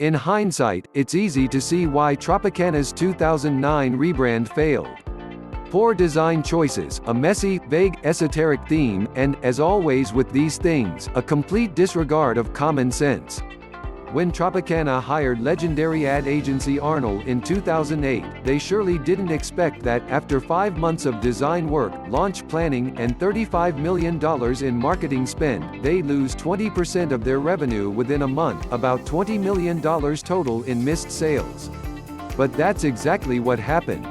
In hindsight, it's easy to see why Tropicana's 2009 rebrand failed. Poor design choices, a messy, vague, esoteric theme, and, as always with these things, a complete disregard of common sense. When Tropicana hired legendary ad agency Arnold in 2008, they surely didn't expect that, after 5 months of design work, launch planning, and $35 million in marketing spend, they'd lose 20% of their revenue within a month, about $20 million total in missed sales. But that's exactly what happened.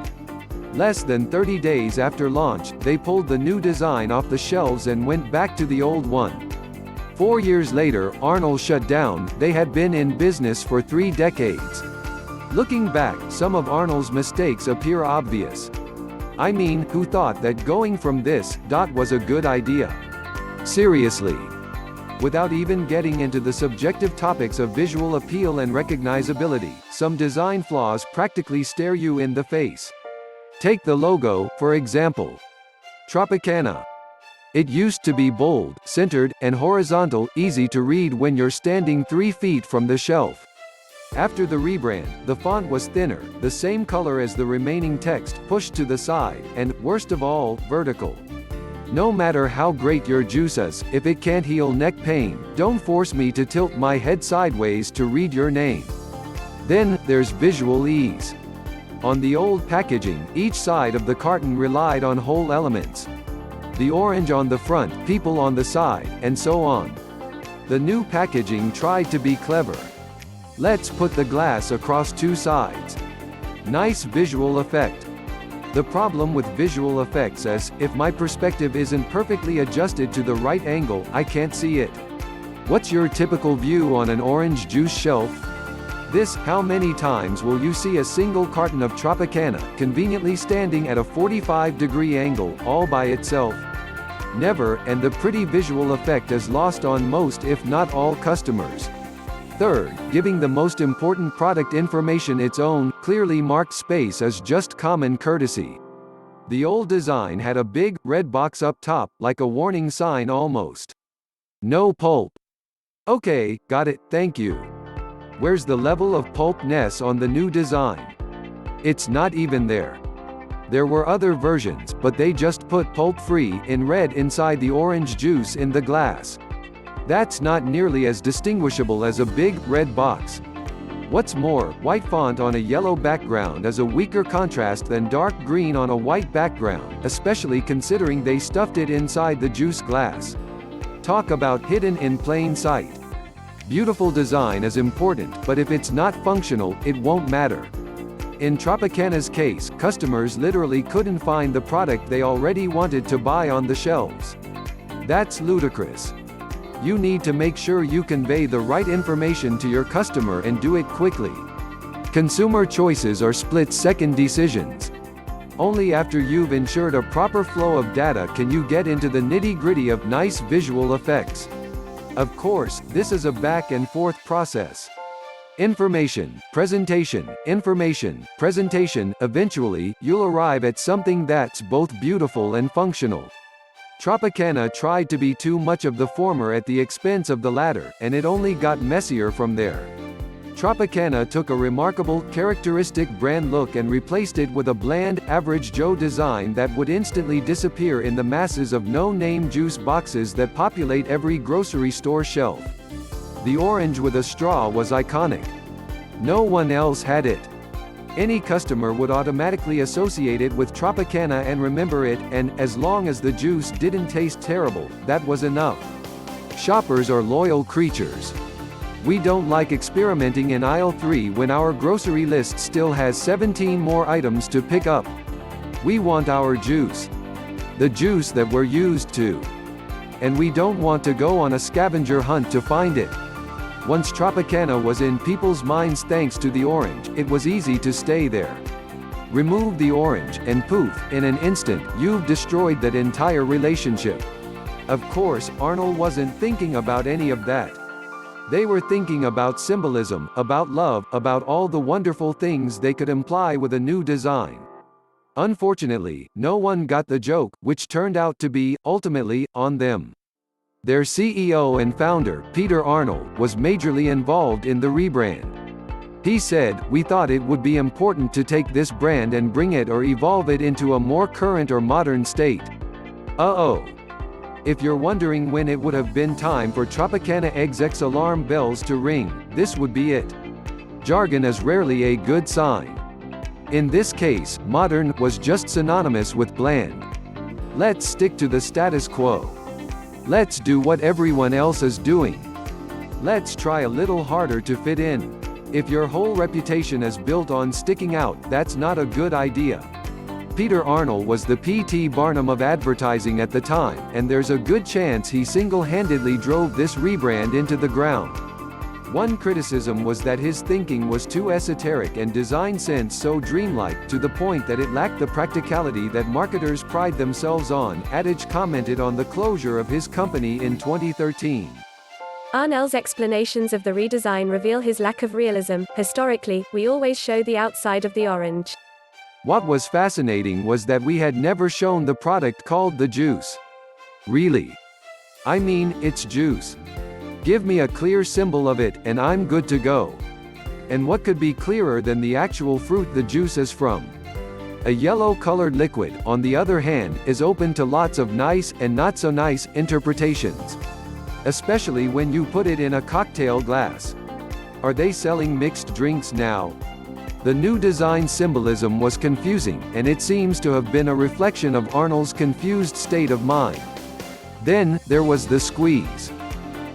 Less than 30 days after launch, they pulled the new design off the shelves and went back to the old one. 4 years later, Arnold shut down. They had been in business for 3 decades. Looking back, some of Arnold's mistakes appear obvious. I mean, who thought that going from this was a good idea? Seriously. Without even getting into the subjective topics of visual appeal and recognizability, some design flaws practically stare you in the face. Take the logo, for example. Tropicana. It used to be bold, centered, and horizontal, easy to read when you're standing 3 feet from the shelf. After the rebrand, the font was thinner, the same color as the remaining text, pushed to the side, and, worst of all, vertical. No matter how great your juice is, if it can't heal neck pain, don't force me to tilt my head sideways to read your name. Then, there's visual ease. On the old packaging, each side of the carton relied on whole elements. The orange on the front, people on the side, and so on. The new packaging tried to be clever. Let's put the glass across 2 sides. Nice visual effect. The problem with visual effects is, if my perspective isn't perfectly adjusted to the right angle, I can't see it. What's your typical view on an orange juice shelf? How many times will you see a single carton of Tropicana, conveniently standing at a 45-degree angle, all by itself? Never, and the pretty visual effect is lost on most if not all customers. Third, giving the most important product information its own, clearly marked space is just common courtesy. The old design had a big, red box up top, like a warning sign almost. No pulp. Okay, got it, thank you. Where's the level of pulpness on the new design? It's not even there. There were other versions, but they just put pulp-free in red inside the orange juice in the glass. That's not nearly as distinguishable as a big, red box. What's more, white font on a yellow background is a weaker contrast than dark green on a white background, especially considering they stuffed it inside the juice glass. Talk about hidden in plain sight. Beautiful design is important, but if it's not functional, it won't matter. In Tropicana's case, customers literally couldn't find the product they already wanted to buy on the shelves. That's ludicrous. You need to make sure you convey the right information to your customer and do it quickly. Consumer choices are split-second decisions. Only after you've ensured a proper flow of data can you get into the nitty-gritty of nice visual effects. Of course, this is a back-and-forth process. Information, presentation, eventually, you'll arrive at something that's both beautiful and functional. Tropicana tried to be too much of the former at the expense of the latter, and it only got messier from there. Tropicana took a remarkable, characteristic brand look and replaced it with a bland, average Joe design that would instantly disappear in the masses of no-name juice boxes that populate every grocery store shelf. The orange with a straw was iconic. No one else had it. Any customer would automatically associate it with Tropicana and remember it, and, as long as the juice didn't taste terrible, that was enough. Shoppers are loyal creatures. We don't like experimenting in aisle 3 when our grocery list still has 17 more items to pick up. We want our juice. The juice that we're used to. And we don't want to go on a scavenger hunt to find it. Once Tropicana was in people's minds thanks to the orange, it was easy to stay there. Remove the orange, and poof, in an instant, you've destroyed that entire relationship. Of course, Arnold wasn't thinking about any of that. They were thinking about symbolism, about love, about all the wonderful things they could imply with a new design. Unfortunately, no one got the joke, which turned out to be, ultimately, on them. Their CEO and founder, Peter Arnold, was majorly involved in the rebrand. He said, "We thought it would be important to take this brand and bring it or evolve it into a more current or modern state." Uh-oh. If you're wondering when it would have been time for Tropicana XX alarm bells to ring, this would be it. Jargon is rarely a good sign. In this case, modern was just synonymous with bland. Let's stick to the status quo. Let's do what everyone else is doing. Let's try a little harder to fit in. If your whole reputation is built on sticking out, that's not a good idea. Peter Arnold was the P.T. Barnum of advertising at the time, and there's a good chance he single-handedly drove this rebrand into the ground. One criticism was that his thinking was too esoteric and design sense so dreamlike, to the point that it lacked the practicality that marketers pride themselves on. Adage commented on the closure of his company in 2013. Arnold's explanations of the redesign reveal his lack of realism. Historically, we always show the outside of the orange. What was fascinating was that we had never shown the product called the juice. Really? I mean, it's juice. Give me a clear symbol of it, and I'm good to go. And what could be clearer than the actual fruit the juice is from? A yellow-colored liquid, on the other hand, is open to lots of nice and not-so-nice interpretations. Especially when you put it in a cocktail glass. Are they selling mixed drinks now? The new design symbolism was confusing, and it seems to have been a reflection of Arnold's confused state of mind. Then, there was the squeeze.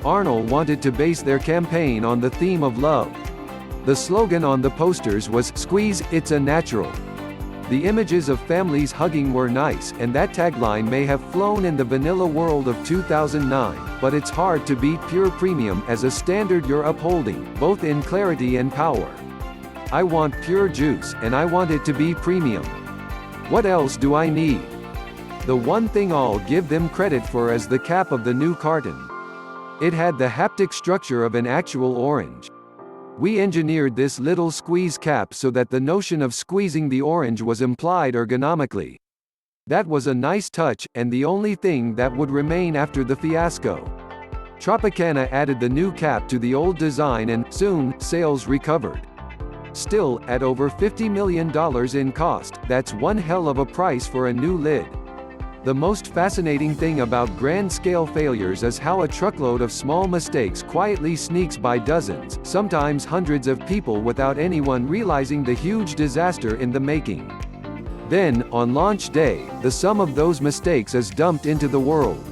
Arnold wanted to base their campaign on the theme of love. The slogan on the posters was, "Squeeze, it's a natural." The images of families hugging were nice, and that tagline may have flown in the vanilla world of 2009, but it's hard to beat pure premium as a standard you're upholding, both in clarity and power. I want pure juice, and I want it to be premium. What else do I need? The one thing I'll give them credit for is the cap of the new carton. It had the haptic structure of an actual orange. We engineered this little squeeze cap so that the notion of squeezing the orange was implied ergonomically. That was a nice touch, and the only thing that would remain after the fiasco. Tropicana added the new cap to the old design and, soon, sales recovered. Still, at over $50 million in cost, that's one hell of a price for a new lid. The most fascinating thing about grand-scale failures is how a truckload of small mistakes quietly sneaks by dozens, sometimes hundreds of people without anyone realizing the huge disaster in the making. Then, on launch day, the sum of those mistakes is dumped into the world.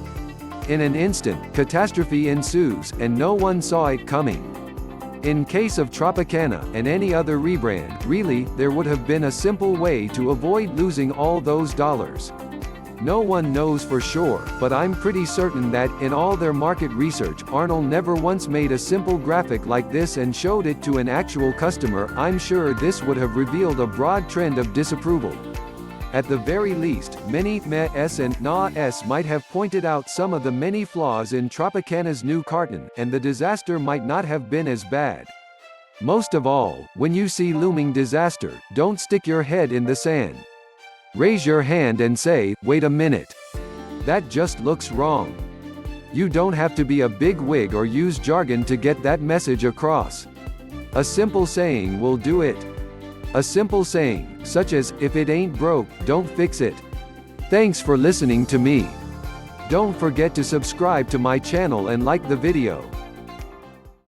In an instant, catastrophe ensues, and no one saw it coming. In case of Tropicana, and any other rebrand, really, there would have been a simple way to avoid losing all those dollars. No one knows for sure, but I'm pretty certain that, in all their market research, Arnold never once made a simple graphic like this and showed it to an actual customer. I'm sure this would have revealed a broad trend of disapproval. At the very least, many meh-s and nah-s might have pointed out some of the many flaws in Tropicana's new carton, and the disaster might not have been as bad. Most of all, when you see looming disaster, don't stick your head in the sand. Raise your hand and say, "Wait a minute. That just looks wrong." You don't have to be a big wig or use jargon to get that message across. A simple saying will do it. A simple saying, such as, "If it ain't broke, don't fix it." Thanks for listening to me. Don't forget to subscribe to my channel and like the video.